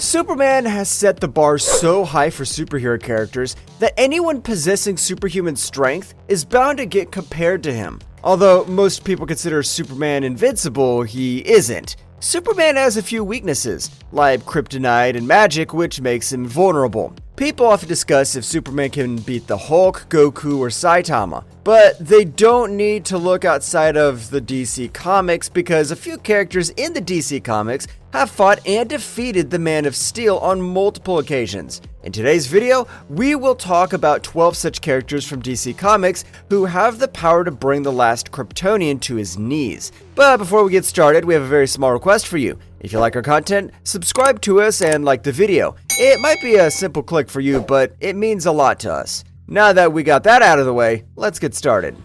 Superman has set the bar so high for superhero characters that anyone possessing superhuman strength is bound to get compared to him. Although most people consider Superman invincible, he isn't. Superman has a few weaknesses, like kryptonite and magic, which makes him vulnerable. People often discuss if Superman can beat the Hulk, Goku, or Saitama, but they don't need to look outside of the DC Comics because a few characters in the DC Comics have fought and defeated the Man of Steel on multiple occasions. In today's video, we will talk about 12 such characters from DC Comics who have the power to bring the last Kryptonian to his knees. But before we get started, we have a very small request for you. If you like our content, subscribe to us and like the video. It might be a simple click for you, but it means a lot to us. Now that we got that out of the way, let's get started.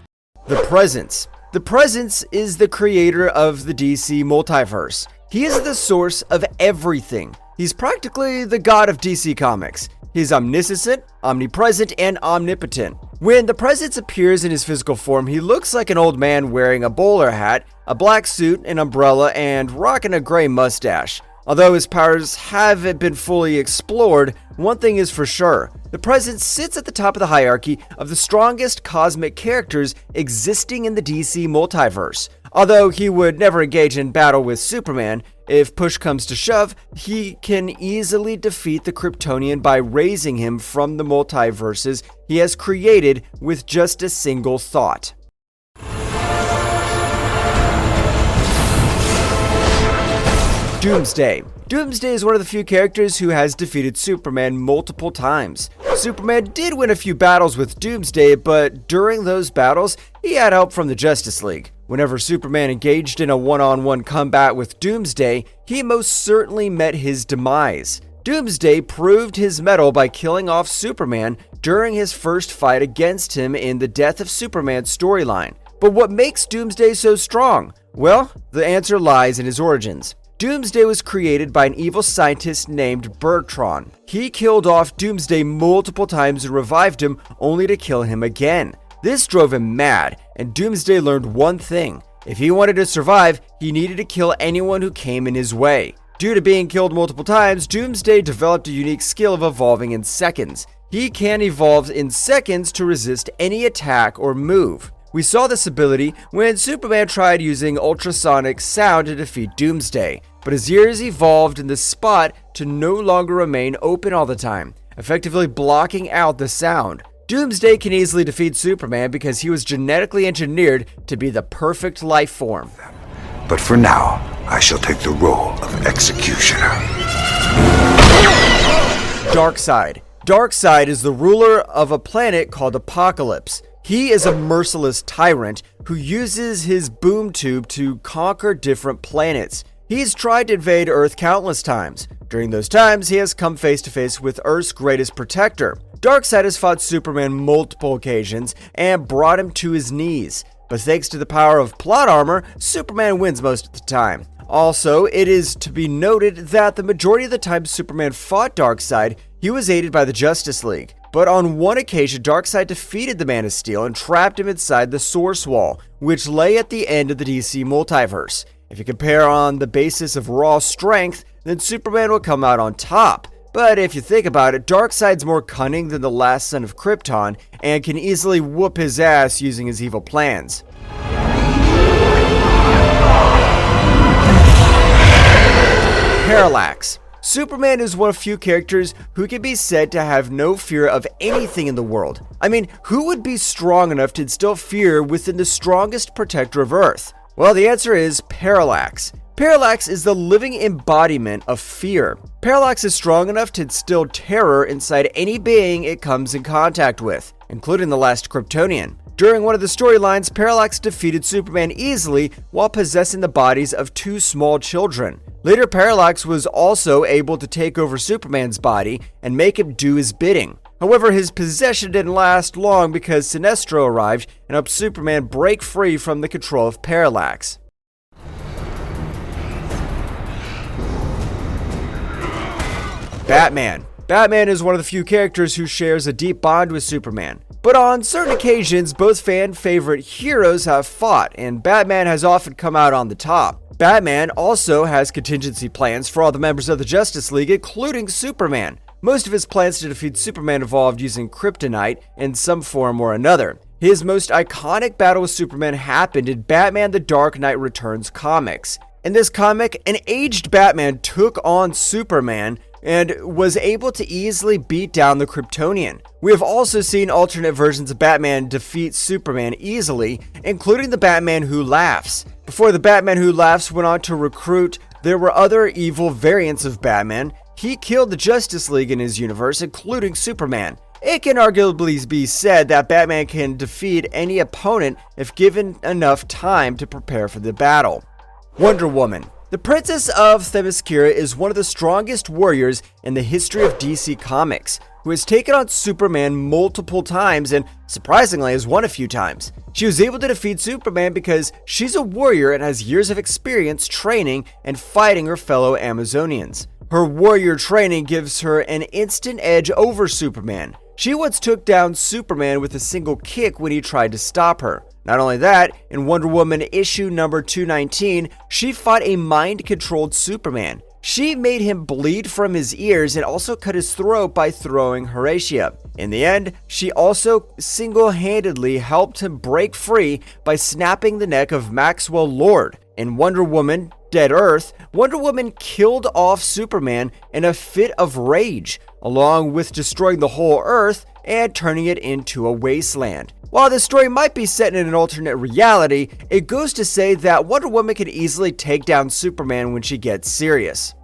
The Presence. The Presence is the creator of the DC multiverse. He is the source of everything. He's practically the god of DC Comics. He's omniscient, omnipresent, and omnipotent. When the Presence appears in his physical form, he looks like an old man wearing a bowler hat, a black suit, an umbrella, and rocking a gray mustache. Although his powers haven't been fully explored, one thing is for sure. The Presence sits at the top of the hierarchy of the strongest cosmic characters existing in the DC multiverse. Although he would never engage in battle with Superman, if push comes to shove, he can easily defeat the Kryptonian by raising him from the multiverses he has created with just a single thought. Doomsday. Doomsday is one of the few characters who has defeated Superman multiple times. Superman did win a few battles with Doomsday, but during those battles, he had help from the Justice League. Whenever Superman engaged in a one-on-one combat with Doomsday, he most certainly met his demise. Doomsday proved his mettle by killing off Superman during his first fight against him in the Death of Superman storyline. But what makes Doomsday so strong? Well, the answer lies in his origins. Doomsday was created by an evil scientist named Bertron. He killed off Doomsday multiple times and revived him only to kill him again. This drove him mad, and Doomsday learned one thing. If he wanted to survive, he needed to kill anyone who came in his way. Due to being killed multiple times, Doomsday developed a unique skill of evolving in seconds. He can evolve in seconds to resist any attack or move. We saw this ability when Superman tried using ultrasonic sound to defeat Doomsday, but his ears evolved in the spot to no longer remain open all the time, effectively blocking out the sound. Doomsday can easily defeat Superman because he was genetically engineered to be the perfect life form. But for now, I shall take the role of executioner. Darkseid. Darkseid is the ruler of a planet called Apocalypse. He is a merciless tyrant who uses his boom tube to conquer different planets. He's tried to invade Earth countless times. During those times, he has come face to face with Earth's greatest protector. Darkseid has fought Superman multiple occasions and brought him to his knees. But thanks to the power of plot armor, Superman wins most of the time. Also, it is to be noted that the majority of the time Superman fought Darkseid, he was aided by the Justice League. But on one occasion, Darkseid defeated the Man of Steel and trapped him inside the Source Wall, which lay at the end of the DC multiverse. If you compare on the basis of raw strength, then Superman will come out on top. But if you think about it, Darkseid's more cunning than the last son of Krypton and can easily whoop his ass using his evil plans. Parallax. Superman is one of few characters who can be said to have no fear of anything in the world. I mean, who would be strong enough to instill fear within the strongest protector of Earth? Well, the answer is Parallax. Parallax is the living embodiment of fear. Parallax is strong enough to instill terror inside any being it comes in contact with, including the last Kryptonian. During one of the storylines, Parallax defeated Superman easily while possessing the bodies of two small children. Later, Parallax was also able to take over Superman's body and make him do his bidding. However, his possession didn't last long because Sinestro arrived and helped Superman break free from the control of Parallax. Batman. Batman is one of the few characters who shares a deep bond with Superman. But on certain occasions, both fan favorite heroes have fought, and Batman has often come out on the top. Batman also has contingency plans for all the members of the Justice League, including Superman. Most of his plans to defeat Superman involved using kryptonite in some form or another. His most iconic battle with Superman happened in Batman The Dark Knight Returns comics. In this comic, an aged Batman took on Superman and was able to easily beat down the Kryptonian. We have also seen alternate versions of Batman defeat Superman easily, including the Batman Who Laughs. Before the Batman Who Laughs went on to recruit, there were other evil variants of Batman. He killed the Justice League in his universe, including Superman. It can arguably be said that Batman can defeat any opponent if given enough time to prepare for the battle. Wonder Woman. The Princess of Themyscira is one of the strongest warriors in the history of DC Comics, who has taken on Superman multiple times and, surprisingly, has won a few times. She was able to defeat Superman because she's a warrior and has years of experience training and fighting her fellow Amazonians. Her warrior training gives her an instant edge over Superman. She once took down Superman with a single kick when he tried to stop her. Not only that, in Wonder Woman issue number 219, she fought a mind-controlled Superman. She made him bleed from his ears and also cut his throat by throwing Horatia. In the end, she also single-handedly helped him break free by snapping the neck of Maxwell Lord. In Wonder Woman Dead Earth, Wonder Woman killed off Superman in a fit of rage, along with destroying the whole Earth and turning it into a wasteland. While this story might be set in an alternate reality, it goes to say that Wonder Woman can easily take down Superman when she gets serious.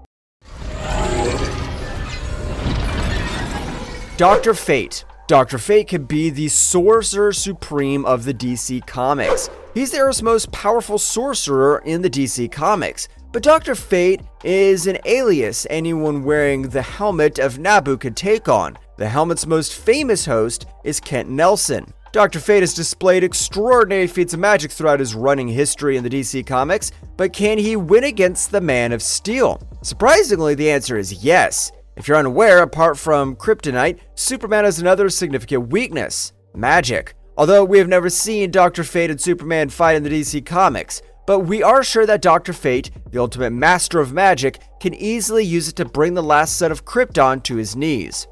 Dr. Fate. Dr. Fate can be the sorcerer supreme of the DC Comics. He's the Earth's most powerful sorcerer in the DC Comics. But Dr. Fate is an alias anyone wearing the helmet of Nabu could take on. The helmet's most famous host is Kent Nelson. Dr. Fate has displayed extraordinary feats of magic throughout his running history in the DC Comics, but can he win against the Man of Steel? Surprisingly, the answer is yes. If you're unaware, apart from kryptonite, Superman has another significant weakness: magic. Although we have never seen Dr. Fate and Superman fight in the DC Comics, but we are sure that Dr. Fate, the ultimate master of magic, can easily use it to bring the last son of Krypton to his knees.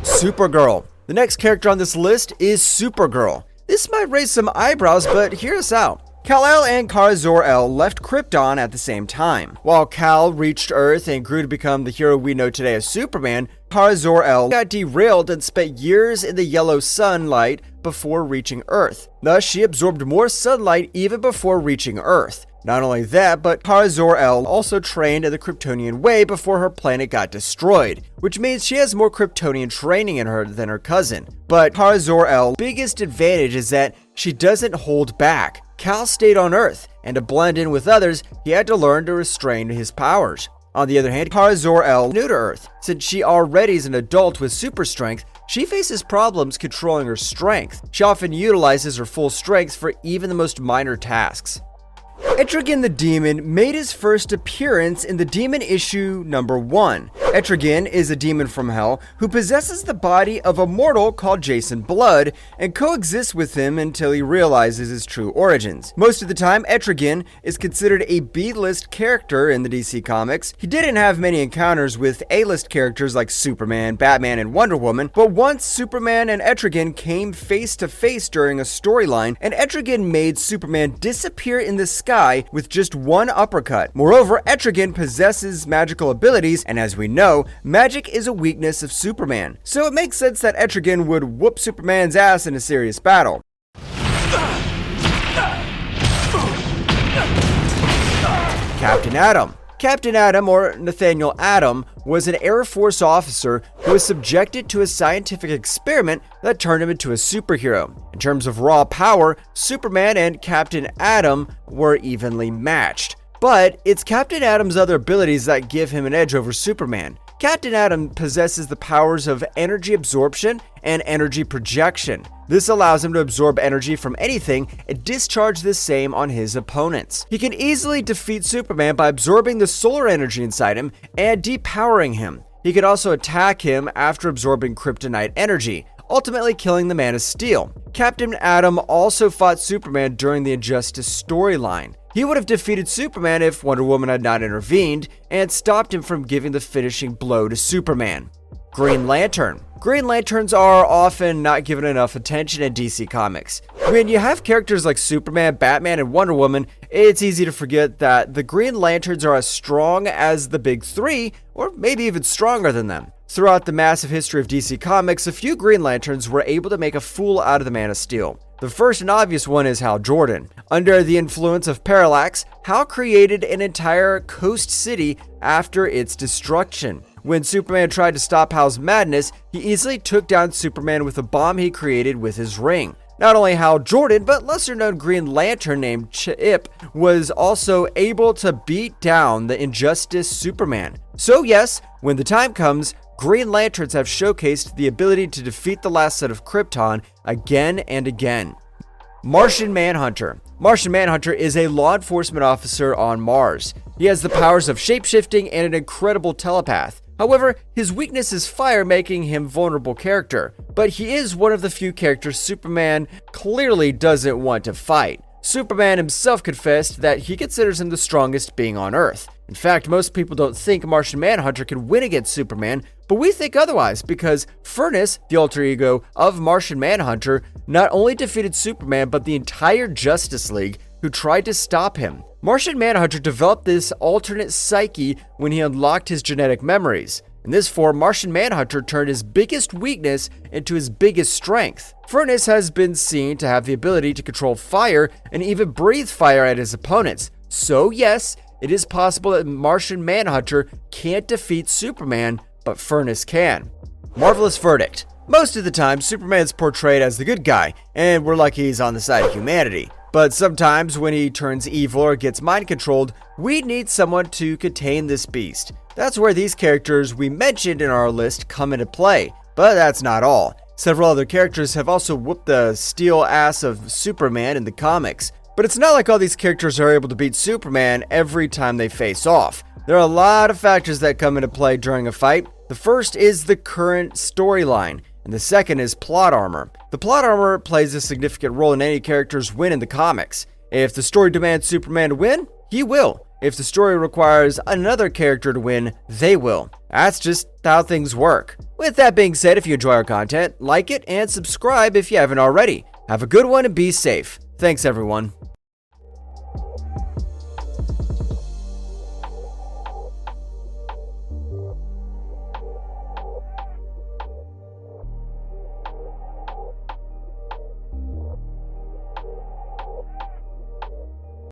Supergirl. The next character on this list is Supergirl. This might raise some eyebrows, but hear us out. Kal-El and Kara Zor-El left Krypton at the same time. While Kal reached Earth and grew to become the hero we know today as Superman, Kara Zor-El got derailed and spent years in the yellow sunlight before reaching Earth. Thus, she absorbed more sunlight even before reaching Earth. Not only that, but Kara Zor-El also trained in the Kryptonian way before her planet got destroyed, which means she has more Kryptonian training in her than her cousin. But Kara Zor-El's biggest advantage is that she doesn't hold back. Kal stayed on Earth, and to blend in with others, he had to learn to restrain his powers. On the other hand, Kara Zor-El is new to Earth. Since she already is an adult with super strength, she faces problems controlling her strength. She often utilizes her full strength for even the most minor tasks. Etrigan the Demon made his first appearance in the Demon issue number 1. Etrigan is a demon from Hell who possesses the body of a mortal called Jason Blood and coexists with him until he realizes his true origins. Most of the time, Etrigan is considered a B-list character in the DC Comics. He didn't have many encounters with A-list characters like Superman, Batman, and Wonder Woman, but once Superman and Etrigan came face to face during a storyline, and Etrigan made Superman disappear in the sky with just one uppercut. Moreover, Etrigan possesses magical abilities, and as we know, magic is a weakness of Superman. So it makes sense that Etrigan would whoop Superman's ass in a serious battle. Captain Atom. Captain Atom, or Nathaniel Atom, was an Air Force officer who was subjected to a scientific experiment that turned him into a superhero. In terms of raw power, Superman and Captain Atom were evenly matched. But it's Captain Atom's other abilities that give him an edge over Superman. Captain Atom possesses the powers of energy absorption and energy projection. This allows him to absorb energy from anything and discharge the same on his opponents. He can easily defeat Superman by absorbing the solar energy inside him and depowering him. He can also attack him after absorbing kryptonite energy. ultimately killing the Man of Steel. Captain Atom also fought Superman during the Injustice storyline. He would have defeated Superman if Wonder Woman had not intervened and stopped him from giving the finishing blow to Superman. Green Lantern. Green Lanterns are often not given enough attention in DC Comics. When you have characters like Superman, Batman, and Wonder Woman, it's easy to forget that the Green Lanterns are as strong as the Big Three, or maybe even stronger than them. Throughout the massive history of DC Comics, a few Green Lanterns were able to make a fool out of the Man of Steel. The first and obvious one is Hal Jordan. Under the influence of Parallax, Hal created an entire coast city after its destruction. When Superman tried to stop Hal's madness, he easily took down Superman with a bomb he created with his ring. Not only Hal Jordan, but lesser-known Green Lantern named Chip was also able to beat down the Injustice Superman. So yes, when the time comes, Green Lanterns have showcased the ability to defeat the last set of Krypton again and again. Martian Manhunter. Martian Manhunter is a law enforcement officer on Mars. He has the powers of shapeshifting and an incredible telepath. However, his weakness is fire, making him a vulnerable character. But he is one of the few characters Superman clearly doesn't want to fight. Superman himself confessed that he considers him the strongest being on Earth. In fact, most people don't think Martian Manhunter can win against Superman, but we think otherwise because Furnace, the alter ego of Martian Manhunter, not only defeated Superman but the entire Justice League who tried to stop him. Martian Manhunter developed this alternate psyche when he unlocked his genetic memories. In this form, Martian Manhunter turned his biggest weakness into his biggest strength. Furnace has been seen to have the ability to control fire and even breathe fire at his opponents. So yes, it is possible that Martian Manhunter can't defeat Superman, but Furnace can. Marvelous verdict. Most of the time, Superman's portrayed as the good guy, and we're lucky he's on the side of humanity. But sometimes when he turns evil or gets mind controlled, we need someone to contain this beast. That's where these characters we mentioned in our list come into play. But that's not all. Several other characters have also whooped the steel ass of Superman in the comics. But it's not like all these characters are able to beat Superman every time they face off. There are a lot of factors that come into play during a fight. The first is the current storyline, and the second is plot armor. The plot armor plays a significant role in any character's win in the comics. If the story demands Superman to win, he will. If the story requires another character to win, they will. That's just how things work. With that being said, if you enjoy our content, like it and subscribe if you haven't already. Have a good one and be safe. Thanks, everyone.